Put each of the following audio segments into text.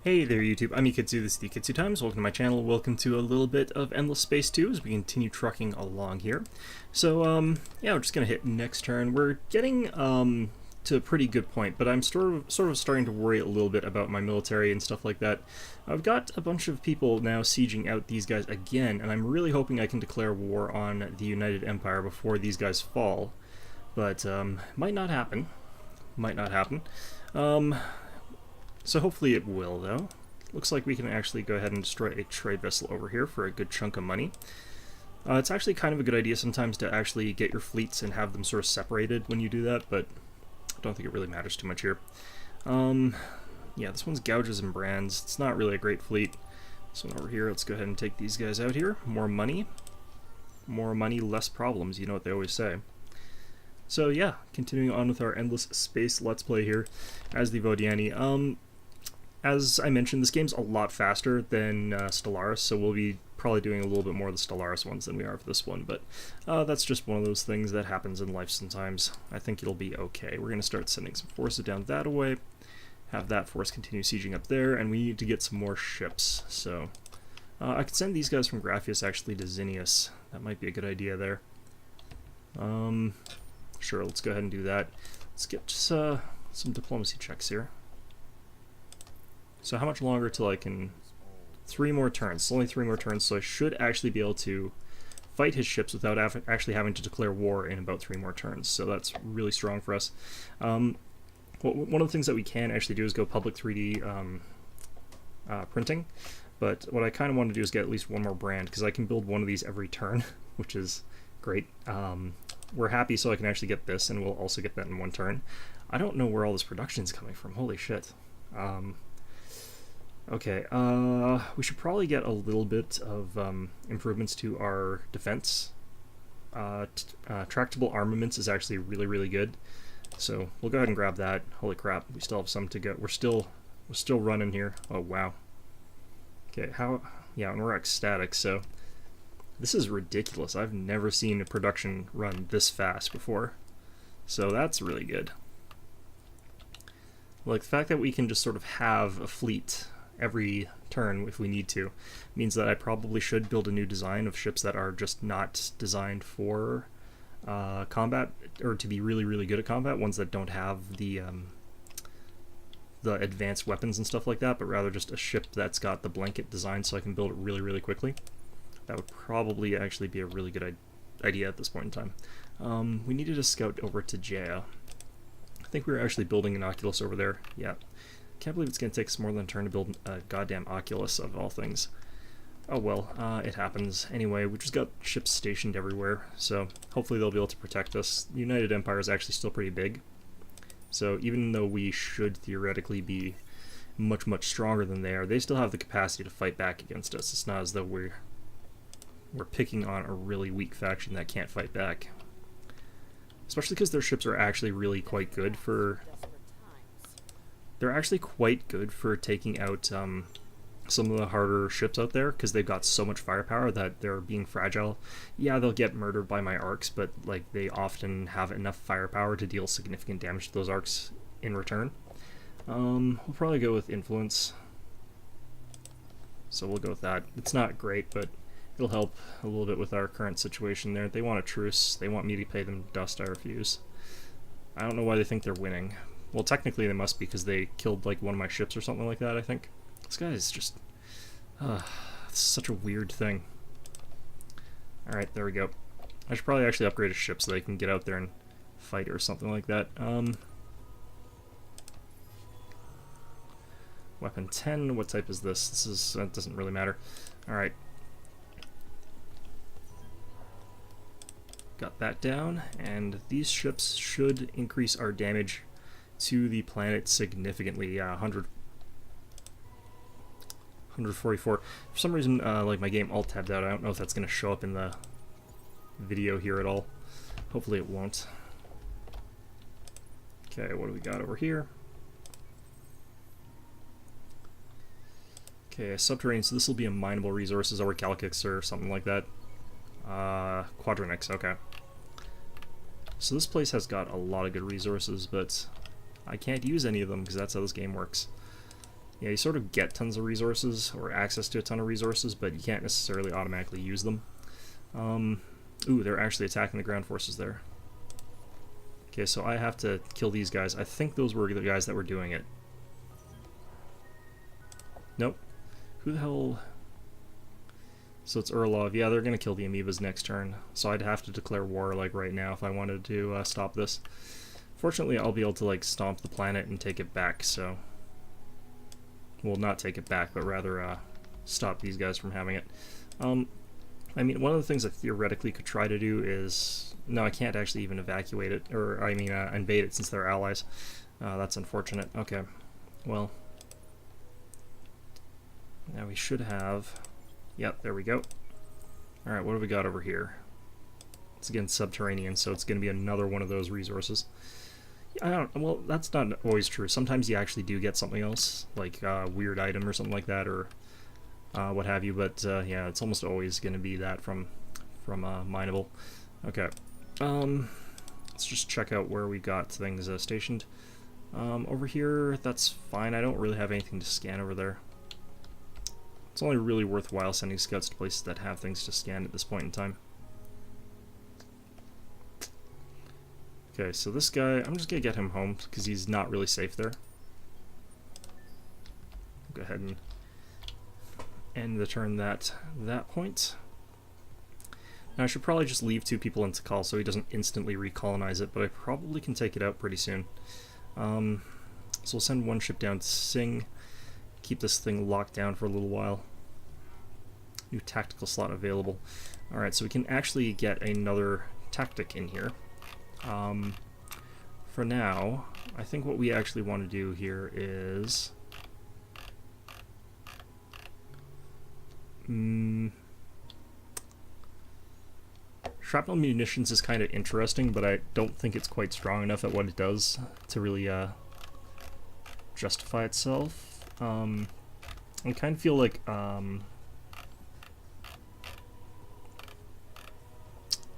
Hey there YouTube, I'm Yukitsu, this is the Yukitsu Times. Welcome to my channel. Welcome to a little bit of Endless Space 2 as we continue trucking along here. So, yeah, we're just going to hit next turn. We're getting to a pretty good point, but I'm sort of starting to worry a little bit about my military and stuff like that. I've got a bunch of people now sieging out these guys again, and I'm really hoping I can declare war on the United Empire before these guys fall. But, might not happen. Might not happen. So hopefully it will, though. Looks like we can actually go ahead and destroy a trade vessel over here for a good chunk of money. It's actually kind of a good idea sometimes to actually get your fleets and have them sort of separated when you do that, but I don't think it really matters too much here. Yeah, this one's Gouges and Brands. It's not really a great fleet. This one over here, let's go ahead and take these guys out here. More money, less problems, you know what they always say. So yeah, continuing on with our Endless Space Let's Play here as the Vodyani. As I mentioned, this game's a lot faster than Stellaris, so we'll be probably doing a little bit more of the Stellaris ones than we are for this one, but that's just one of those things that happens in life sometimes. I think it'll be okay. We're going to start sending some forces down that way, have that force continue sieging up there, and we need to get some more ships. So I could send these guys from Graphius actually to Zinnius. That might be a good idea there. Sure, let's go ahead and do that. Let's get some diplomacy checks here. So how much longer till I can... 3 more turns. It's only 3 more turns, so I should actually be able to fight his ships without actually having to declare war in about 3 more turns. So that's really strong for us. One of the things that we can actually do is go public 3D printing. But what I kind of want to do is get at least 1 more brand, because I can build one of these every turn, which is great. We're happy so I can actually get this, and we'll also get that in 1 turn. I don't know where all this production is coming from. Holy shit. Okay, we should probably get a little bit of improvements to our defense. Tractable armaments is actually really, really good. So we'll go ahead and grab that. Holy crap, we still have some to go. We're still running here. Oh wow. Okay, yeah, and we're ecstatic. So this is ridiculous. I've never seen a production run this fast before. So that's really good. Like the fact that we can just sort of have a fleet every turn if we need to means that I probably should build a new design of ships that are just not designed for combat, or to be really, really good at combat, ones that don't have the advanced weapons and stuff like that, but rather just a ship that's got the blanket design so I can build it really, really quickly. That would probably actually be a really good idea at this point in time. We needed a scout over to Jaya. I think we were actually building an Oculus over there. Yeah. Can't believe it's going to take us more than a turn to build a goddamn Oculus of all things. Oh well, it happens. Anyway, we just got ships stationed everywhere, so hopefully they'll be able to protect us. The United Empire is actually still pretty big, so even though we should theoretically be much, much stronger than they are, they still have the capacity to fight back against us. It's not as though we're picking on a really weak faction that can't fight back. Especially because their ships are actually really quite good for... They're actually quite good for taking out some of the harder ships out there, because they've got so much firepower that they're being fragile. Yeah, they'll get murdered by my arcs, but like they often have enough firepower to deal significant damage to those arcs in return. We'll probably go with influence. So we'll go with that. It's not great, but it'll help a little bit with our current situation there. They want a truce. They want me to pay them dust. I refuse. I don't know why they think they're winning. Well, technically they must be, because they killed like one of my ships or something like that, I think. This guy is just... it's such a weird thing. Alright, there we go. I should probably actually upgrade a ship so they can get out there and fight or something like that. Weapon 10, what type is this? This is... that doesn't really matter. Alright. Got that down, and these ships should increase our damage to the planet significantly. 144. For some reason, like my game alt tabbed out. I don't know if that's going to show up in the video here at all. Hopefully it won't. Okay, what do we got over here? Okay, subterranean, so this will be a mineable resources over Calcix or something like that. Quadronix, okay. So this place has got a lot of good resources, but I can't use any of them because that's how this game works. Yeah, you sort of get tons of resources, or access to a ton of resources, but you can't necessarily automatically use them. Ooh, they're actually attacking the ground forces there. Okay, so I have to kill these guys. I think those were the guys that were doing it. Nope. Who the hell... So it's Urlov. Yeah, they're going to kill the amoebas next turn. So I'd have to declare war, like, right now if I wanted to stop this. Fortunately, I'll be able to, like, stomp the planet and take it back, so... Well, not take it back, but rather stop these guys from having it. I mean, one of the things I theoretically could try to do is... No, I can't actually even evacuate it, or, I mean, invade it since they're allies. That's unfortunate. Okay, well... Now we should have... Yep, there we go. Alright, what do we got over here? It's again subterranean, so it's going to be another one of those resources. Well, that's not always true. Sometimes you actually do get something else, like a weird item or something like that, or what have you, but yeah, it's almost always going to be that from mineable. Okay, let's just check out where we got things stationed. Over here, that's fine. I don't really have anything to scan over there. It's only really worthwhile sending scouts to places that have things to scan at this point in time. Okay, so this guy, I'm just going to get him home because he's not really safe there. Go ahead and end the turn that point. Now I should probably just leave 2 people in Tikal so he doesn't instantly recolonize it, but I probably can take it out pretty soon. So we'll send 1 ship down to Sing. Keep this thing locked down for a little while. New tactical slot available. Alright, so we can actually get another tactic in here. For now, I think what we actually want to do here is... Shrapnel munitions is kind of interesting, but I don't think it's quite strong enough at what it does to really justify itself. I kind of feel like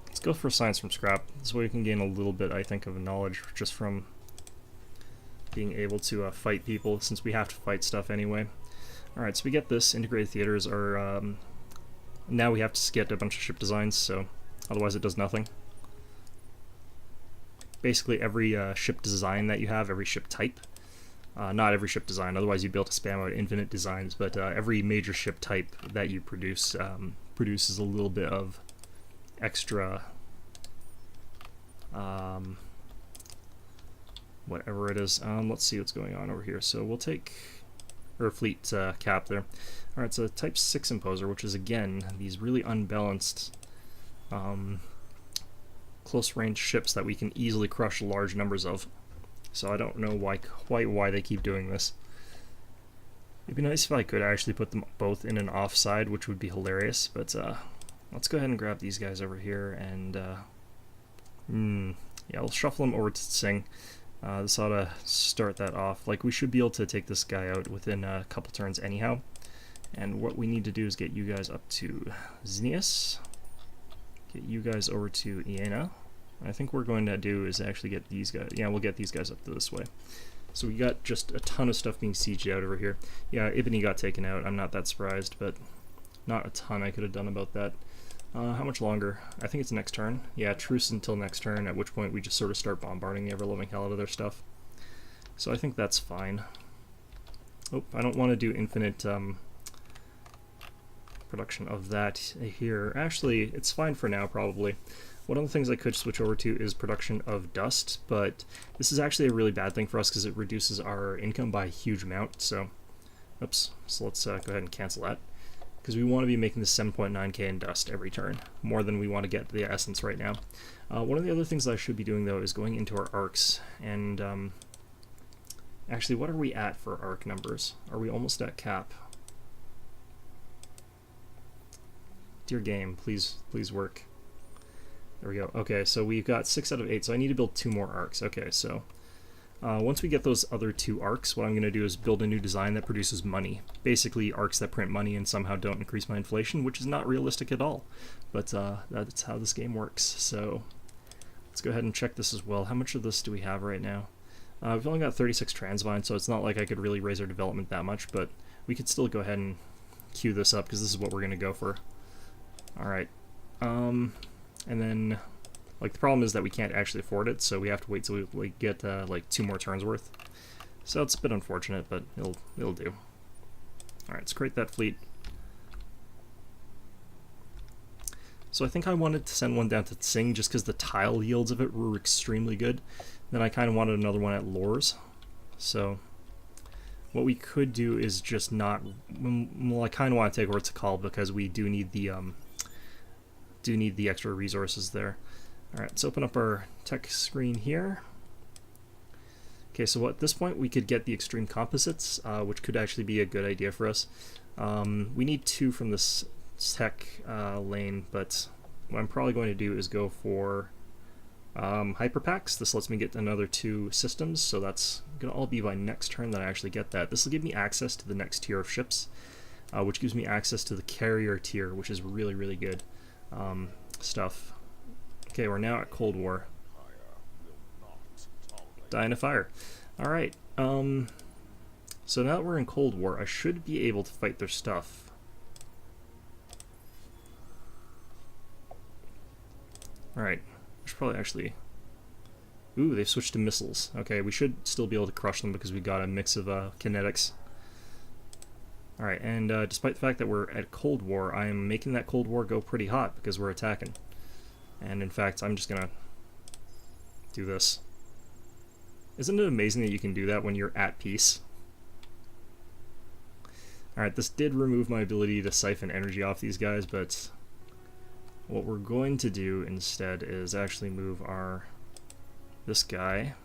let's go for science from scrap. This way we can gain a little bit, I think, of knowledge just from being able to fight people, since we have to fight stuff anyway. Alright, so we get this. Integrated theaters are now we have to get a bunch of ship designs, so otherwise it does nothing. Basically every ship design that you have, every ship type, not every ship design, otherwise you'd be able to spam out infinite designs, but every major ship type that you produce produces a little bit of extra whatever it is. Let's see what's going on over here. So we'll take, or fleet cap there. Alright, so type 6 imposer, which is again these really unbalanced close range ships that we can easily crush large numbers of. So I don't know quite why they keep doing this. It'd be nice if I could actually put them both in an offside, which would be hilarious, but let's go ahead and grab these guys over here, and yeah, we'll shuffle them over to Sing. This ought to start that off. Like, we should be able to take this guy out within a couple turns anyhow. And what we need to do is get you guys up to Xenius, get you guys over to Iena. I think what we're going to do is actually get these guys, yeah, we'll get these guys up to this way. So we got just a ton of stuff being sieged out over here. Yeah, Ibni got taken out, I'm not that surprised, but not a ton I could have done about that. How much longer? I think it's next turn. Yeah, truce until next turn, at which point we just sort of start bombarding the ever-loving hell out of their stuff. So I think that's fine. Oh, I don't want to do infinite production of that here. Actually, it's fine for now, probably. One of the things I could switch over to is production of dust, but this is actually a really bad thing for us because it reduces our income by a huge amount, so... Oops, so let's go ahead and cancel that. Because we want to be making this 7.9k in dust every turn, more than we want to get the essence right now. One of the other things that I should be doing, though, is going into our arcs, and actually, what are we at for arc numbers? Are we almost at cap? Dear game, please work. There we go. Okay, so we've got 6 out of 8, so I need to build 2 more arcs. Okay, so once we get those other 2 arcs, what I'm going to do is build a new design that produces money. Basically, arcs that print money and somehow don't increase my inflation, which is not realistic at all. But that's how this game works. So let's go ahead and check this as well. How much of this do we have right now? We've only got 36 transvine, so it's not like I could really raise our development that much, but we could still go ahead and queue this up because this is what we're going to go for. Alright. And then, like, the problem is that we can't actually afford it, so we have to wait till we get like 2 more turns worth. So it's a bit unfortunate, but it'll do. Alright, let's create that fleet. So I think I wanted to send one down to Tsing just because the tile yields of it were extremely good. Then I kind of wanted another one at Lors. So what we could do is just not... Well, I kind of want to take over Tikal because we do need the extra resources there. Alright, let's open up our tech screen here. Okay, so at this point we could get the extreme composites, which could actually be a good idea for us. We need 2 from this tech lane, but what I'm probably going to do is go for hyperpacks. This lets me get another 2 systems, so that's going to all be by next turn that I actually get that. This will give me access to the next tier of ships, which gives me access to the carrier tier, which is really, really good stuff. Okay, we're now at Cold War. Die in a fire. Alright, so now that we're in Cold War, I should be able to fight their stuff. Alright, we should probably actually... Ooh, they've switched to missiles. Okay, we should still be able to crush them because we got a mix of kinetics. Alright, and despite the fact that we're at Cold War, I am making that Cold War go pretty hot because we're attacking. And in fact, I'm just gonna do this. Isn't it amazing that you can do that when you're at peace? Alright, this did remove my ability to siphon energy off these guys, but what we're going to do instead is actually move this guy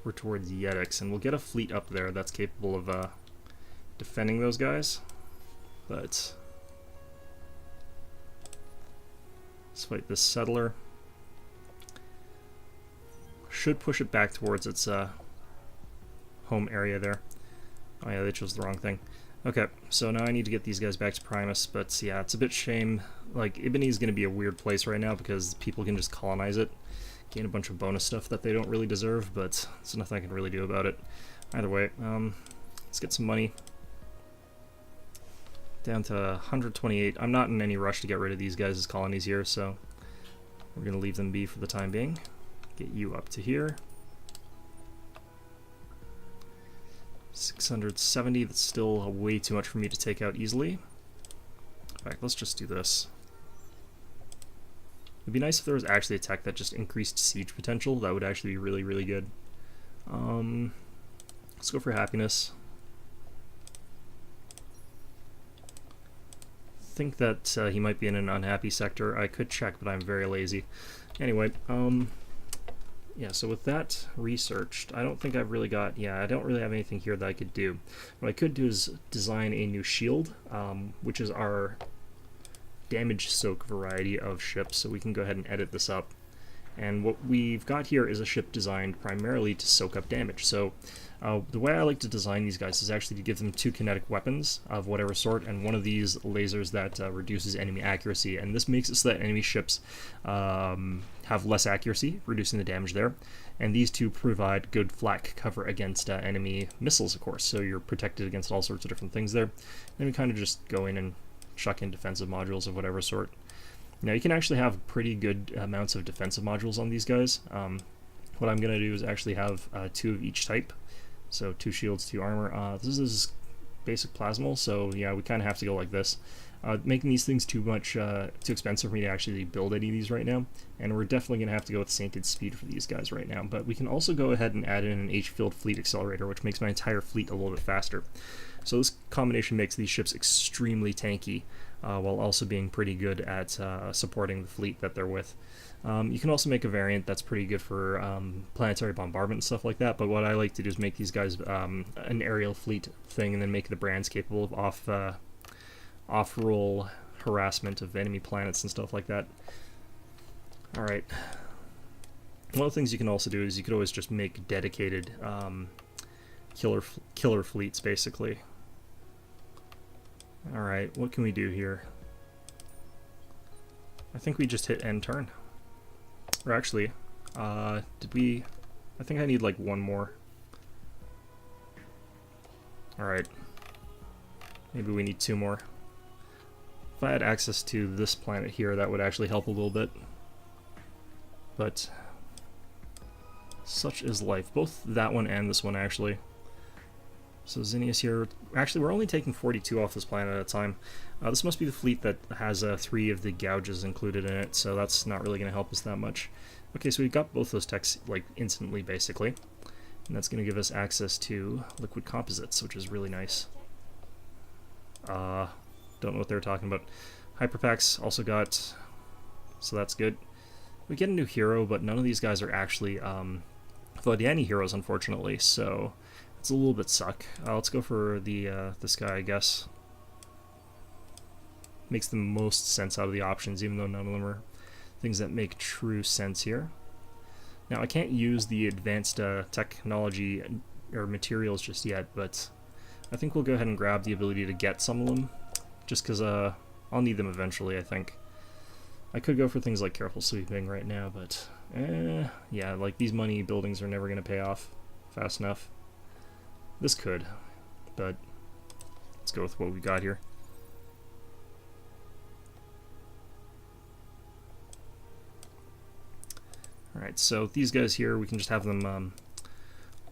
over towards Yedix, and we'll get a fleet up there that's capable of defending those guys. But let's fight this settler. Should push it back towards its home area there. Oh yeah, they chose the wrong thing. Okay, so now I need to get these guys back to Primus, but yeah, it's a bit shame. Like, Ibani is going to be a weird place right now because people can just colonize it, gain a bunch of bonus stuff that they don't really deserve, but there's nothing I can really do about it. Either way, let's get some money. Down to 128. I'm not in any rush to get rid of these guys as colonies here, so we're going to leave them be for the time being. Get you up to here. 670, that's still way too much for me to take out easily. In fact, let's just do this. It'd be nice if there was actually a tech that just increased siege potential. That would actually be really, really good. Let's go for happiness. I think that he might be in an unhappy sector. I could check, but I'm very lazy. Anyway, yeah, so with that researched, I don't think I've really got, yeah, I don't really have anything here that I could do. What I could do is design a new shield, which is our damage soak variety of ships, so we can go ahead and edit this up. And what we've got here is a ship designed primarily to soak up damage. So the way I like to design these guys is actually to give them 2 kinetic weapons of whatever sort, and one of these lasers that reduces enemy accuracy. And this makes it so that enemy ships have less accuracy, reducing the damage there. And these 2 provide good flak cover against enemy missiles, of course. So you're protected against all sorts of different things there. Then we kind of just go in and chuck in defensive modules of whatever sort. Now you can actually have pretty good amounts of defensive modules on these guys. What I'm going to do is actually have 2 of each type. So 2 shields, 2 armor. This is basic plasmal, so yeah, we kind of have to go like this. Making these things too expensive for me to actually build any of these right now, and we're definitely going to have to go with Sainted Speed for these guys right now. But we can also go ahead and add in an H-Field Fleet Accelerator, which makes my entire fleet a little bit faster. So this combination makes these ships extremely tanky, while also being pretty good at supporting the fleet that they're with. You can also make a variant that's pretty good for planetary bombardment and stuff like that, but what I like to do is make these guys an aerial fleet thing, and then make the brands capable of off-roll harassment of enemy planets and stuff like that. Alright. One of the things you can also do is you could always just make dedicated killer fleets, basically. Alright, what can we do here? I think we just hit end turn. Or actually, did we... I think I need like one more. Alright. Maybe we need 2 more. If I had access to this planet here, that would actually help a little bit. But such is life. Both that one and this one, actually. So Zinnius here. Actually, we're only taking 42 off this planet at a time. This must be the fleet that has 3 of the gouges included in it, so that's not really going to help us that much. Okay, so we got both those techs like instantly, basically. And that's going to give us access to liquid composites, which is really nice. Don't know what they were talking about. Hyperpacks also got, so that's good. We get a new hero, but none of these guys are actually Vodyani heroes, unfortunately, so it's a little bit suck. Let's go for the this guy, I guess. Makes the most sense out of the options, even though none of them are things that make true sense here. Now, I can't use the advanced technology or materials just yet, but I think we'll go ahead and grab the ability to get some of them, just because I'll need them eventually, I think. I could go for things like careful sweeping right now, but yeah, like these money buildings are never going to pay off fast enough. This could, but let's go with what we got here. Alright, so these guys here, we can just have them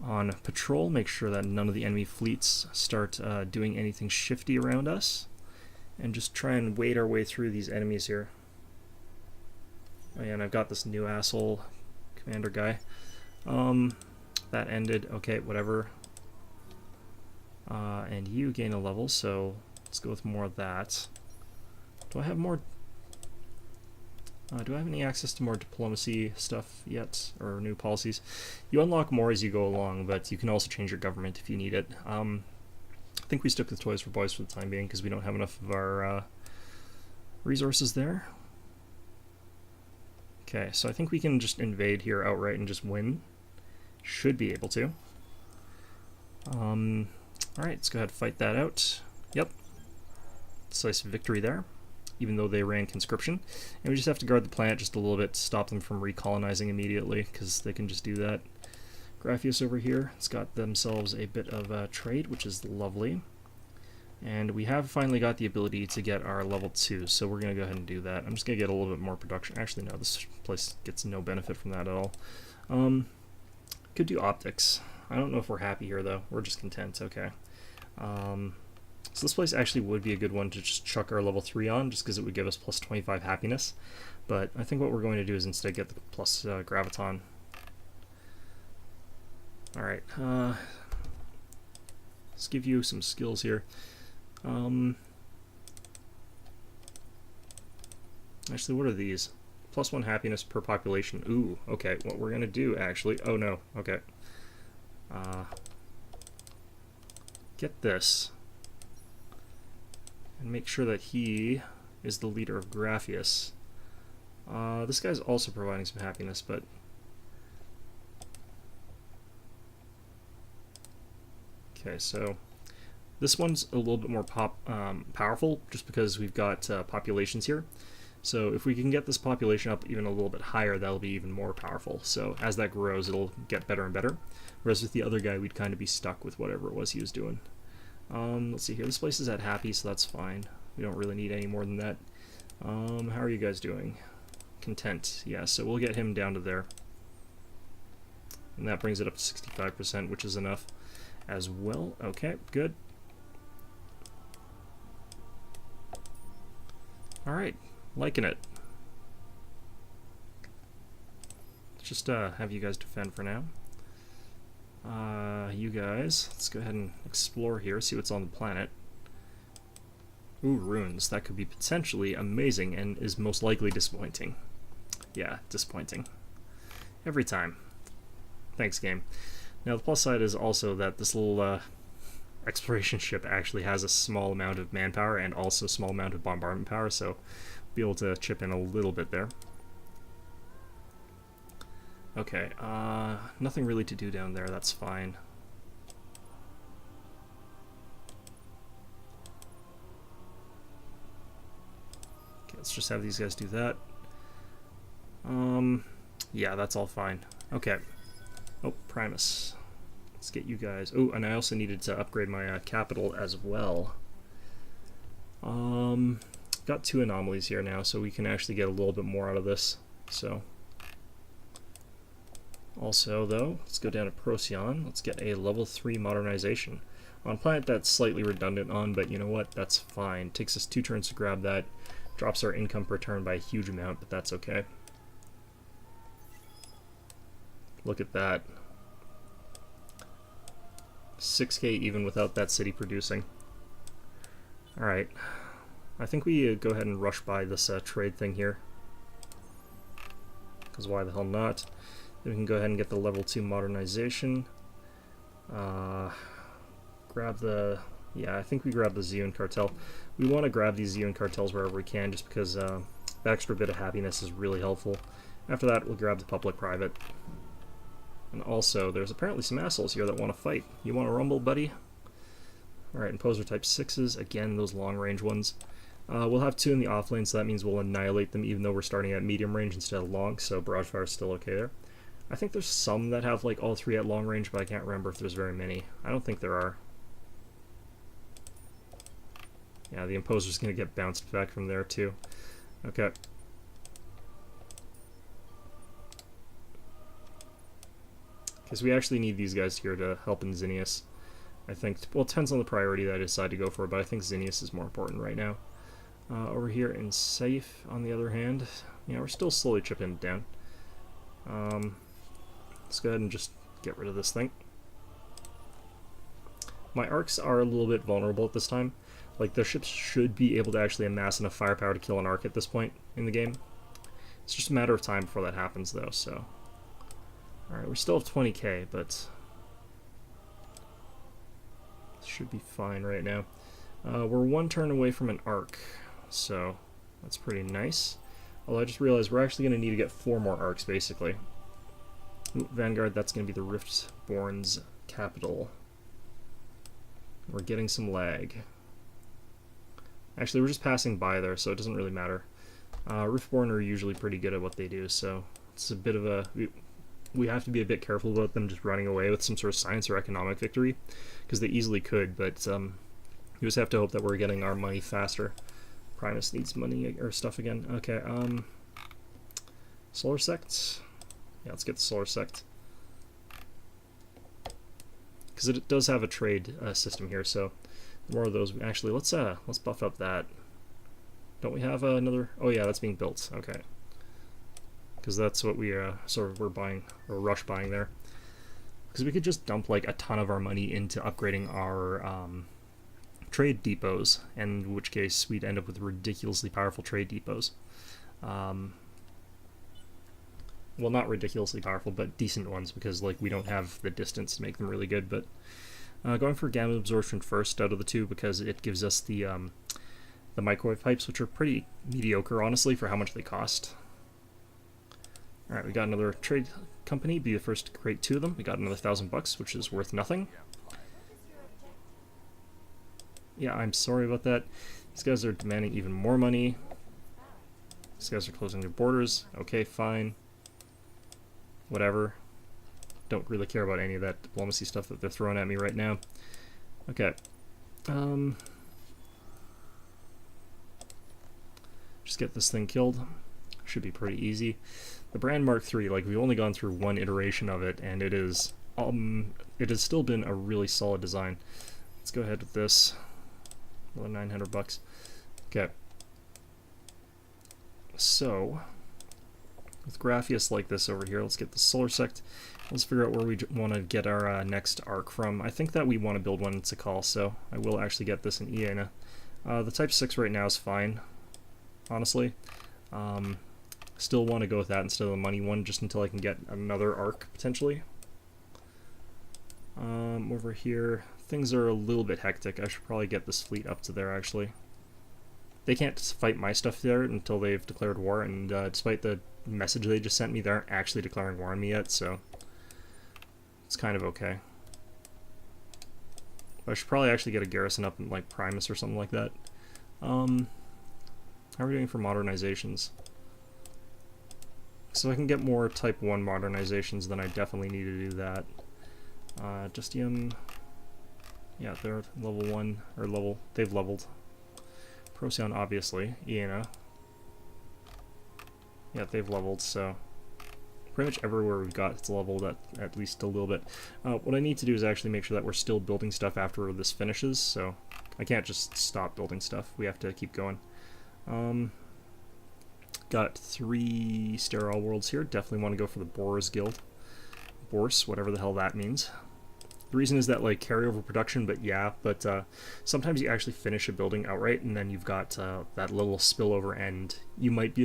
on patrol, make sure that none of the enemy fleets start doing anything shifty around us, and just try and wade our way through these enemies here. Oh yeah, and I've got this new asshole commander guy. That ended. Okay, whatever. And you gain a level, so let's go with more of that. Do I have more? Do I have any access to more diplomacy stuff yet, or new policies? You unlock more as you go along, but you can also change your government if you need it. I think we stuck with Toys for Boys for the time being, because we don't have enough of our resources there. Okay, so I think we can just invade here outright and just win. Should be able to. Alright, let's go ahead and fight that out. Yep. Decisive victory there, even though they ran conscription. And we just have to guard the planet just a little bit to stop them from recolonizing immediately, because they can just do that. Graphius over here has got themselves a bit of trade, which is lovely. And we have finally got the ability to get our level 2, so we're going to go ahead and do that. I'm just going to get a little bit more production. Actually, no, this place gets no benefit from that at all. Could do optics. I don't know if we're happy here, though. We're just content. Okay. So this place actually would be a good one to just chuck our level 3 on, just because it would give us plus 25 happiness. But I think what we're going to do is instead get the plus graviton. Alright. Let's give you some skills here. Actually, what are these? Plus 1 happiness per population. Ooh, okay. What we're going to do, actually... Oh, no. Okay. Get this. And make sure that he is the leader of Graphius. This guy's also providing some happiness, but... Okay, so... This one's a little bit more powerful, just because we've got populations here. So if we can get this population up even a little bit higher, that'll be even more powerful. So as that grows, it'll get better and better. Whereas with the other guy, we'd kind of be stuck with whatever it was he was doing. Let's see here. This place is at happy, so that's fine. We don't really need any more than that. How are you guys doing? Content. Yeah, so we'll get him down to there. And that brings it up to 65%, which is enough as well. Okay, good. Alright, liking it. Let's just have you guys defend for now. You guys, let's go ahead and explore here, see what's on the planet. Ooh, runes. That could be potentially amazing and is most likely disappointing. Yeah, disappointing. Every time. Thanks, game. Now, the plus side is also that this little exploration ship actually has a small amount of manpower and also a small amount of bombardment power, so we'll be able to chip in a little bit there. Okay, nothing really to do down there, that's fine. Okay, let's just have these guys do that. Yeah, that's all fine. Okay. Oh, Primus. Let's get you guys. Oh, and I also needed to upgrade my capital as well. Got 2 anomalies here now, so we can actually get a little bit more out of this. So, also though, let's go down to Procyon. Let's get a level 3 modernization on a planet that's slightly redundant on, but you know what? That's fine. Takes us 2 turns to grab that. Drops our income per turn by a huge amount, but that's okay. Look at that. 6k even without that city producing. Alright. I think we go ahead and rush by this trade thing here. Because why the hell not? Then we can go ahead and get the level 2 modernization. Grab the... Yeah, I think we grab the Zeon cartel. We want to grab these Zeon cartels wherever we can, just because the extra bit of happiness is really helpful. After that, we'll grab the public-private. And also, there's apparently some assholes here that want to fight. You want to rumble, buddy? Alright, Imposer type 6s. Again, those long-range ones. We'll have 2 in the off lane, so that means we'll annihilate them even though we're starting at medium range instead of long, so Barrage Fire is still okay there. I think there's some that have like all 3 at long range, but I can't remember if there's very many. I don't think there are. Yeah, the Imposer's going to get bounced back from there too. Okay. Because we actually need these guys here to help in Zinnias. I think, well, it depends on the priority that I decide to go for, but I think Zinnias is more important right now. Over here in Safe, on the other hand, yeah, we're still slowly chipping it down. Let's go ahead and just get rid of this thing. My arcs are a little bit vulnerable at this time. Like, their ships should be able to actually amass enough firepower to kill an arc at this point in the game. It's just a matter of time before that happens, though, so... Alright, we still have 20k, but... should be fine right now. We're 1 turn away from an arc, so that's pretty nice. Although I just realized we're actually going to need to get 4 more arcs, basically. Ooh, Vanguard, that's going to be the Riftborn's capital. We're getting some lag. Actually, we're just passing by there, so it doesn't really matter. Riftborn are usually pretty good at what they do, so it's a bit of a... We have to be a bit careful about them just running away with some sort of science or economic victory, because they easily could, but you just have to hope that we're getting our money faster. Primus needs money or stuff again. Okay, Solar Sect? Yeah, let's get the Solar Sect. Because it does have a trade system here, so more of those. Actually, let's buff up that. Don't we have another? Oh yeah, that's being built. Okay. Because that's what we we're buying, or rush buying there. Because we could just dump like a ton of our money into upgrading our trade depots, and in which case we'd end up with ridiculously powerful trade depots. Well, not ridiculously powerful, but decent ones, because like we don't have the distance to make them really good. But going for gamma absorption first out of the 2, because it gives us the microwave pipes, which are pretty mediocre, honestly, for how much they cost. Alright, we got another trade company, be the first to create 2 of them. We got another $1,000, which is worth nothing. Yeah, I'm sorry about that. These guys are demanding even more money. These guys are closing their borders. Okay, fine. Whatever. Don't really care about any of that diplomacy stuff that they're throwing at me right now. Okay. Just get this thing killed. Should be pretty easy. The Brand Mark III, like, we've only gone through 1 iteration of it, and it has still been a really solid design. Let's go ahead with this. Another $900. Okay. So, with Graphius like this over here, let's get the Solar Sect. Let's figure out where we want to get our next arc from. I think that we want to build one in Sakal, so I will actually get this in Iena. The Type 6 right now is fine, honestly. Still want to go with that instead of the money one, just until I can get another arc, potentially. Over here, things are a little bit hectic. I should probably get this fleet up to there, actually. They can't fight my stuff there until they've declared war, and despite the message they just sent me, they aren't actually declaring war on me yet, so it's kind of okay. But I should probably actually get a garrison up in, like, Primus or something like that. How are we doing for modernizations? So I can get more Type 1 modernizations, then I definitely need to do that. Justium, yeah, they're level 1, or they've leveled. Procyon, obviously. Iena. Yeah, they've leveled, so pretty much everywhere we've got it's leveled at least a little bit. What I need to do is actually make sure that we're still building stuff after this finishes, so I can't just stop building stuff. We have to keep going. Got 3 sterile worlds here. Definitely want to go for the Boars Guild. Boars, whatever the hell that means. The reason is that, like, carryover production, but yeah, but sometimes you actually finish a building outright, and then you've got that little spillover, and you might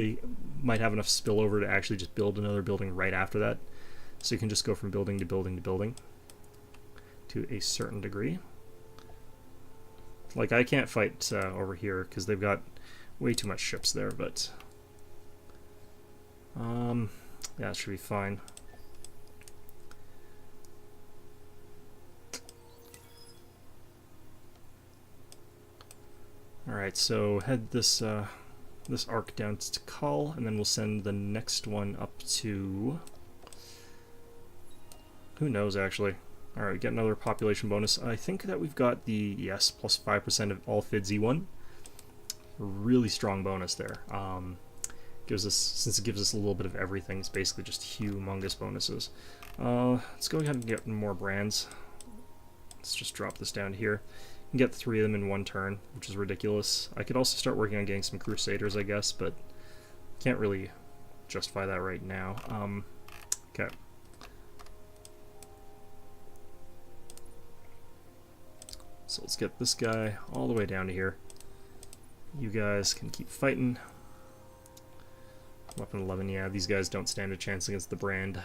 have enough spillover to actually just build another building right after that. So you can just go from building to building to building to a certain degree. Like, I can't fight over here because they've got way too much ships there, but yeah, it should be fine. Alright, so head this this arc down to Kull, and then we'll send the next one up to... who knows, actually. Alright, get another population bonus. I think that we've got the, yes, plus 5% of all FID Z1. Really strong bonus there. Gives us, since it gives us a little bit of everything, it's basically just humongous bonuses. Let's go ahead and get more brands. Let's just drop this down here. Can get 3 of them in 1 turn, which is ridiculous. I could also start working on getting some Crusaders, I guess, but can't really justify that right now. Okay. So let's get this guy all the way down to here. You guys can keep fighting. Weapon 11, yeah, these guys don't stand a chance against the brand.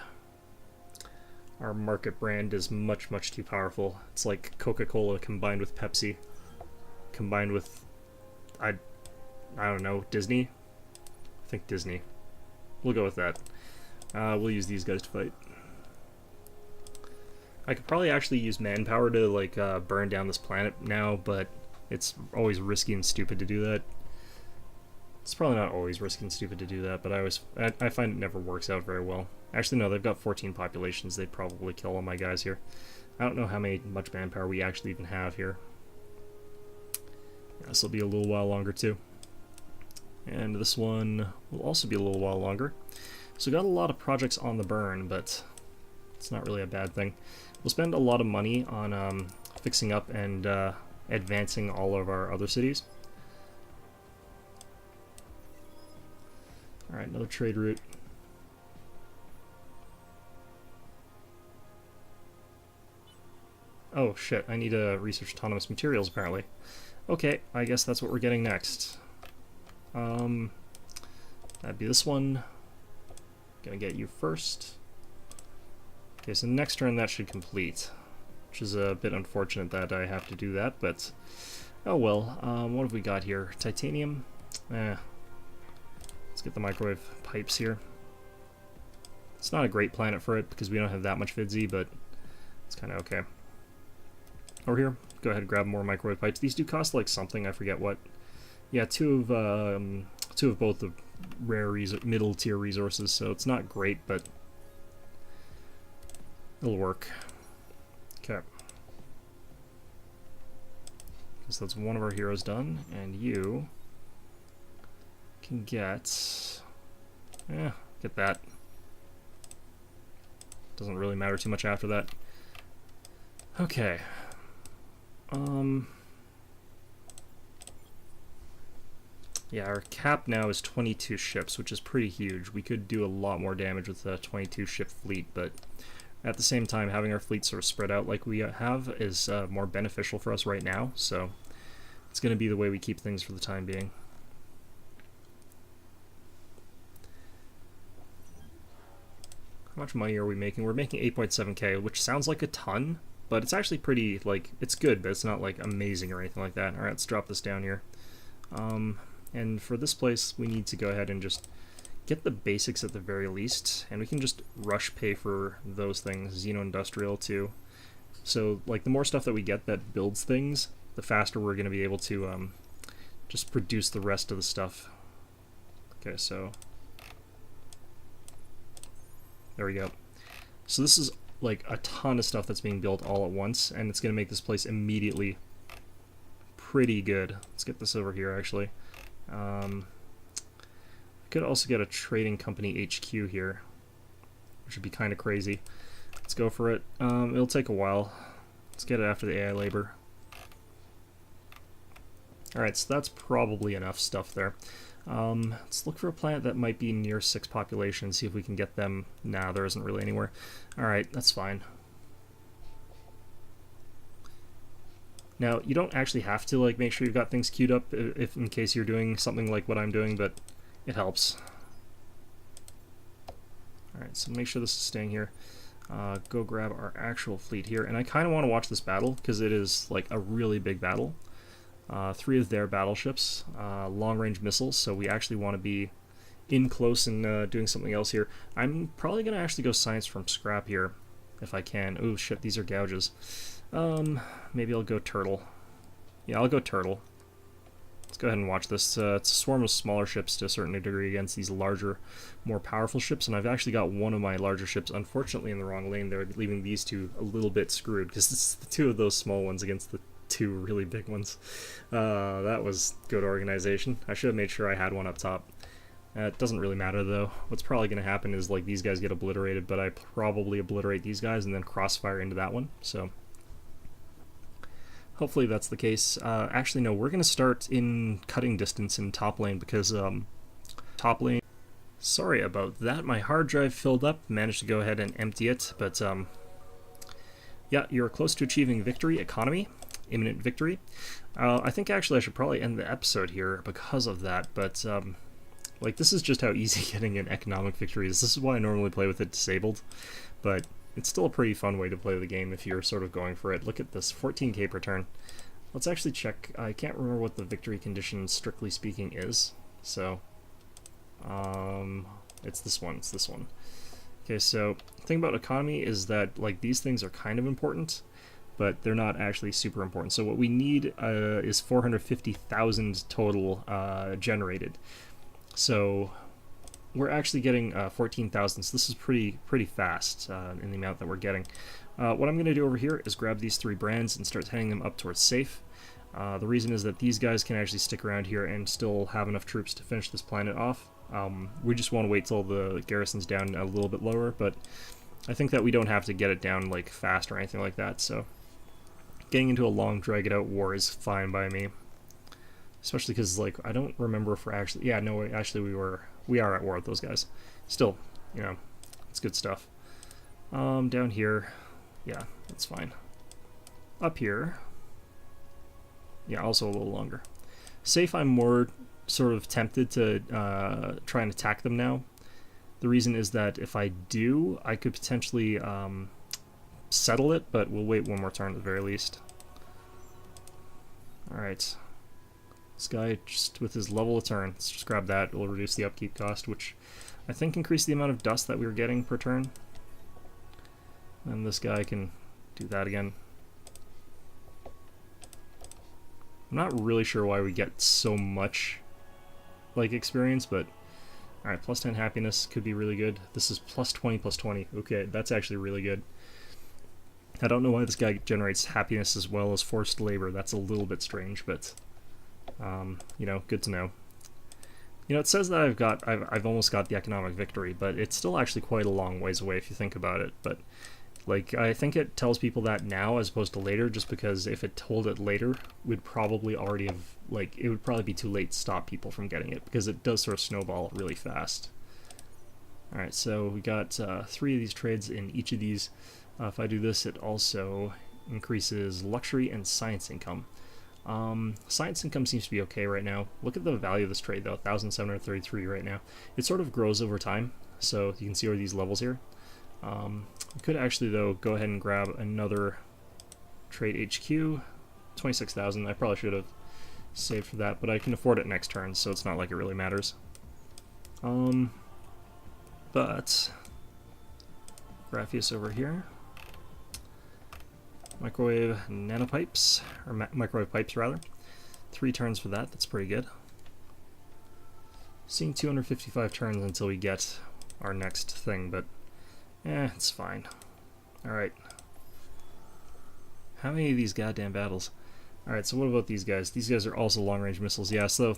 Our market brand is much, much too powerful. It's like Coca-Cola combined with Pepsi, combined with, I don't know, Disney? I think Disney. We'll go with that. We'll use these guys to fight. I could probably actually use manpower to, like, burn down this planet now, but it's always risky and stupid to do that. It's probably not always risky and stupid to do that, but I find it never works out very well. Actually, no, they've got 14 populations. They'd probably kill all my guys here. I don't know how much manpower we actually even have here. Yeah, this will be a little while longer, too. And this one will also be a little while longer. So got a lot of projects on the burn, but it's not really a bad thing. We'll spend a lot of money on fixing up and advancing all of our other cities. Alright, another trade route. Oh shit, I need to research autonomous materials apparently. Okay, I guess that's what we're getting next. That'd be this one. Gonna get you first. Okay, so next turn that should complete. Which is a bit unfortunate that I have to do that, but oh well. What have we got here? Titanium? Let's get the microwave pipes here. It's not a great planet for it because we don't have that much FID-Z, but it's kind of okay. Over here, go ahead and grab more microwave pipes. These do cost like something, I forget what. Yeah, two of both the rare middle tier resources, so it's not great, but it'll work. Okay. So that's one of our heroes done, and you can get that. Doesn't really matter too much after that. Okay. Yeah, our cap now is 22 ships, which is pretty huge. We could do a lot more damage with a 22 ship fleet, but at the same time, having our fleet sort of spread out like we have is more beneficial for us right now, so it's going to be the way we keep things for the time being. How much money are we making? We're making 8.7k, which sounds like a ton, but it's actually pretty, like, it's good, but it's not, like, amazing or anything like that. Alright, let's drop this down here. And for this place, we need to go ahead and just get the basics at the very least, and we can just rush pay for those things, Xeno-Industrial too. So, like, the more stuff that we get that builds things, the faster we're going to be able to just produce the rest of the stuff. Okay, so There we go. So this is like a ton of stuff that's being built all at once, and it's going to make this place immediately pretty good. Let's get this over here, actually. I could also get a trading company HQ here, which would be kind of crazy. Let's go for it. It'll take a while. Let's get it after the AI labor. Alright, so that's probably enough stuff there. Let's look for a planet that might be near 6 population, see if we can get them. Nah, there isn't really anywhere. Alright, that's fine. Now, you don't actually have to like make sure you've got things queued up if in case you're doing something like what I'm doing, but it helps. Alright, so make sure this is staying here. Go grab our actual fleet here, and I kind of want to watch this battle because it is like a really big battle. 3 of their battleships, long-range missiles, so we actually want to be in close and doing something else here. I'm probably going to actually go science from scrap here, if I can. Oh shit, these are gouges. Maybe I'll go turtle. Yeah, I'll go turtle. Let's go ahead and watch this. It's a swarm of smaller ships to a certain degree against these larger, more powerful ships, and I've actually got one of my larger ships, unfortunately, in the wrong lane there, leaving these two a little bit screwed, because it's the 2 of those small ones against the 2 really big ones. That was good organization. I should have made sure I had one up top. It doesn't really matter though. What's probably going to happen is like these guys get obliterated, but I probably obliterate these guys and then crossfire into that one. So hopefully that's the case. Actually no, we're going to start in cutting distance in top lane because top lane. Sorry about that. My hard drive filled up. Managed to go ahead and empty it, but yeah, you're close to achieving victory economy. Imminent victory. I think actually I should probably end the episode here because of that, but like this is just how easy getting an economic victory is. This is why I normally play with it disabled, but it's still a pretty fun way to play the game if you're sort of going for it. Look at this, 14k per turn. Let's actually check. I can't remember what the victory condition strictly speaking is, so it's this one. It's this one. Okay, so the thing about economy is that like these things are kind of important, but they're not actually super important. So what we need is 450,000 total generated. So we're actually getting 14,000, so this is pretty fast in the amount that we're getting. What I'm going to do over here is grab these 3 brands and start heading them up towards safe. The reason is that these guys can actually stick around here and still have enough troops to finish this planet off. We just want to wait till the garrison's down a little bit lower, but I think that we don't have to get it down like fast or anything like that, so getting into a long drag it out war is fine by me. Especially because like I don't remember if we're actually we are at war with those guys. Still, you know, it's good stuff. Down here, yeah, that's fine. Up here, yeah, also a little longer. Safe, I'm more sort of tempted to try and attack them now. The reason is that if I do, I could potentially settle it, but we'll wait one more turn at the very least. Alright. This guy, just with his level of turn, let's just grab that. It'll reduce the upkeep cost, which I think increased the amount of dust that we were getting per turn. And this guy can do that again. I'm not really sure why we get so much like experience, but alright, plus 10 happiness could be really good. This is plus 20 plus 20. Okay, that's actually really good. I don't know why this guy generates happiness as well as forced labor. That's a little bit strange, but you know, good to know. You know, it says that I've almost got the economic victory, but it's still actually quite a long ways away if you think about it. But like, I think it tells people that now as opposed to later, just because if it told it later, we'd probably already have, like, it would probably be too late to stop people from getting it, because it does sort of snowball really fast. Alright, so we got 3 of these trades in each of these. If I do this, it also increases luxury and science income. Science income seems to be okay right now. Look at the value of this trade though, 1,733 right now. It sort of grows over time, so you can see where these levels here. We could actually though go ahead and grab another trade HQ, 26,000. I probably should have saved for that, but I can afford it next turn, so it's not like it really matters. But Grapheus over here. Microwave nanopipes, or microwave pipes rather. 3 turns for that, that's pretty good. Seeing 255 turns until we get our next thing, but It's fine. Alright. How many of these goddamn battles? Alright, so what about these guys? These guys are also long-range missiles. Yeah, so,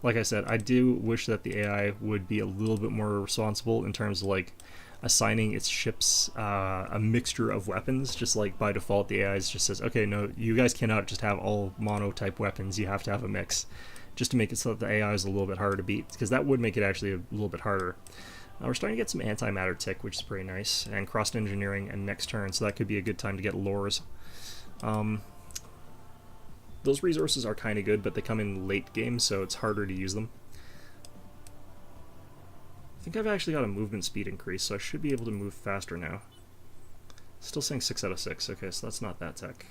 like I said, I do wish that the AI would be a little bit more responsible in terms of, like, assigning its ships a mixture of weapons. Just like by default, the AI just says, okay, no, you guys cannot just have all mono-type weapons. You have to have a mix. Just to make it so that the AI is a little bit harder to beat, because that would make it actually a little bit harder. We're starting to get some antimatter tick, which is pretty nice, and cross-engineering and next turn, so that could be a good time to get lures. Those resources are kind of good, but they come in late game, so it's harder to use them. I think I've actually got a movement speed increase, so I should be able to move faster now. Still saying 6 out of 6, okay, so that's not that tech.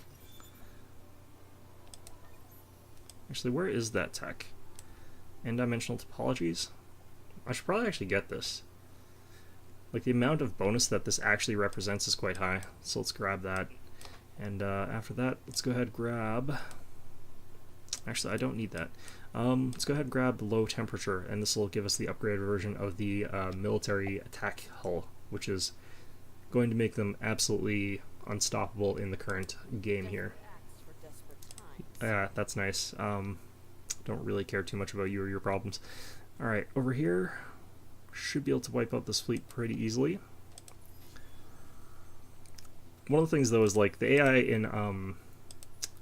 Actually, where is that tech? N-dimensional topologies? I should probably actually get this. Like, the amount of bonus that this actually represents is quite high, so let's grab that. And after that, let's go ahead and grab... Actually, I don't need that. Let's go ahead and grab the low temperature, and this will give us the upgraded version of the military attack hull, which is going to make them absolutely unstoppable in the current game here. That's nice. Don't really care too much about you or your problems. Alright, over here, should be able to wipe out this fleet pretty easily. One of the things, though, is like the AI in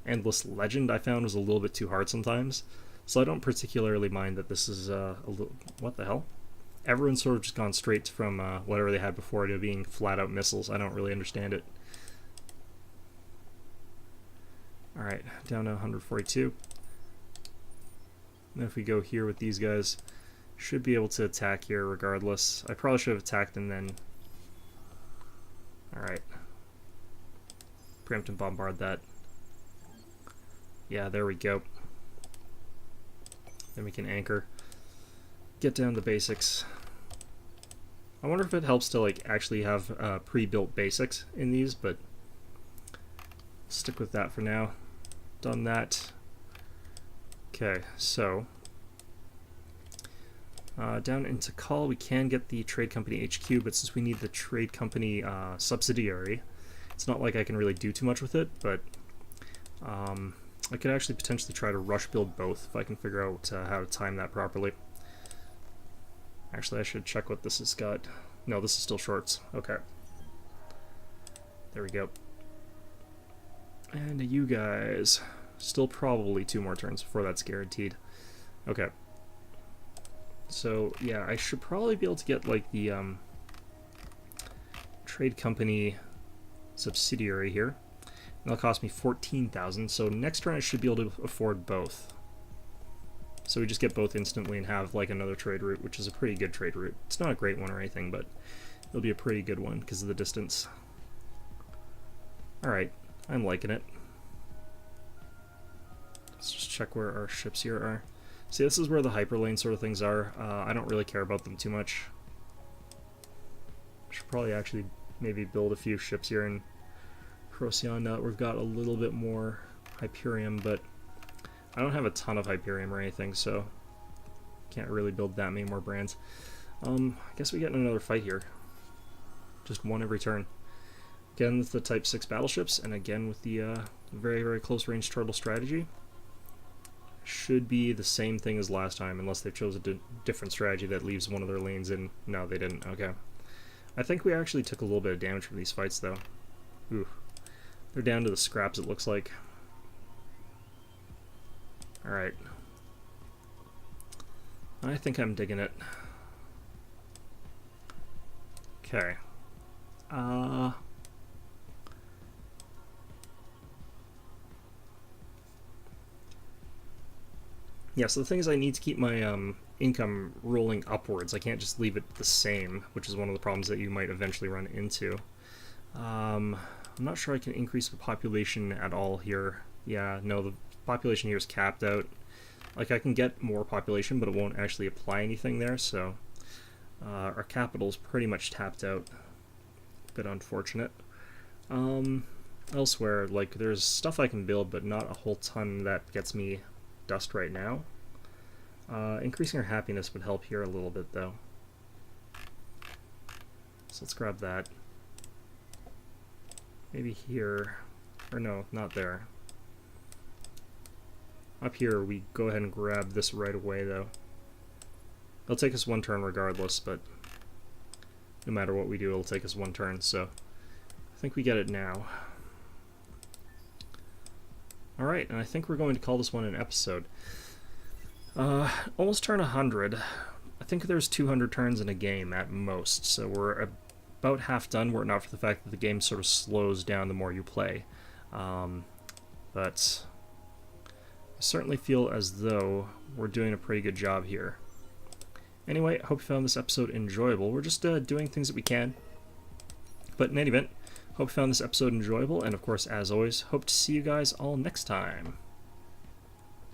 Endless Legend I found was a little bit too hard sometimes, so I don't particularly mind that this is a little... What the hell? Everyone's sort of just gone straight from whatever they had before to being flat-out missiles. I don't really understand it. Alright, down to 142. And if we go here with these guys, should be able to attack here regardless. I probably should have attacked and then... Alright. Preempt and bombard that. Yeah, there we go. Then we can anchor. Get down to basics. I wonder if it helps to like actually have pre-built basics in these, but stick with that for now. Done that. Okay, so down into call we can get the trade company HQ, but since we need the trade company subsidiary, it's not like I can really do too much with it, but I could actually potentially try to rush build both if I can figure out how to time that properly. Actually, I should check what this has got. No, this is still shorts. Okay. There we go. And you guys, still probably 2 more turns before that's guaranteed. Okay. So, yeah, I should probably be able to get, like, the trade company subsidiary here. And that'll cost me 14,000, so next turn I should be able to afford both. So we just get both instantly and have, like, another trade route, which is a pretty good trade route. It's not a great one or anything, but it'll be a pretty good one because of the distance. Alright, I'm liking it. Let's just check where our ships here are. See, this is where the hyperlane sort of things are. I don't really care about them too much. Should probably actually maybe build a few ships here in Procyon now that we've got a little bit more Hyperium, but I don't have a ton of Hyperium or anything, so can't really build that many more brands. I guess we get in another fight here. Just one every turn. Again with the Type 6 battleships, and again with the very, very close range turtle strategy. Should be the same thing as last time, unless they've chosen a different strategy that leaves one of their lanes in. No, they didn't. Okay. I think we actually took a little bit of damage from these fights, though. Ooh. They're down to the scraps, it looks like. Alright. I think I'm digging it. Okay. Yeah, so the thing is I need to keep my income rolling upwards. I can't just leave it the same, which is one of the problems that you might eventually run into. I'm not sure I can increase the population at all here. Yeah, no, the population here is capped out. Like, I can get more population, but it won't actually apply anything there, so our capital's pretty much tapped out. Bit unfortunate. Elsewhere, like, there's stuff I can build, but not a whole ton that gets me dust right now. Increasing our happiness would help here a little bit, though. So let's grab that. Maybe here. Or no, not there. Up here, we go ahead and grab this right away, though. It'll take us one turn regardless, but no matter what we do, it'll take us one turn, so I think we get it now. Alright, and I think we're going to call this one an episode. Almost turn 100. I think there's 200 turns in a game at most, so we're about half done, were it not for the fact that the game sort of slows down the more you play. But I certainly feel as though we're doing a pretty good job here. Anyway, I hope you found this episode enjoyable. We're just doing things that we can. But in any event, hope you found this episode enjoyable, and of course, as always, hope to see you guys all next time.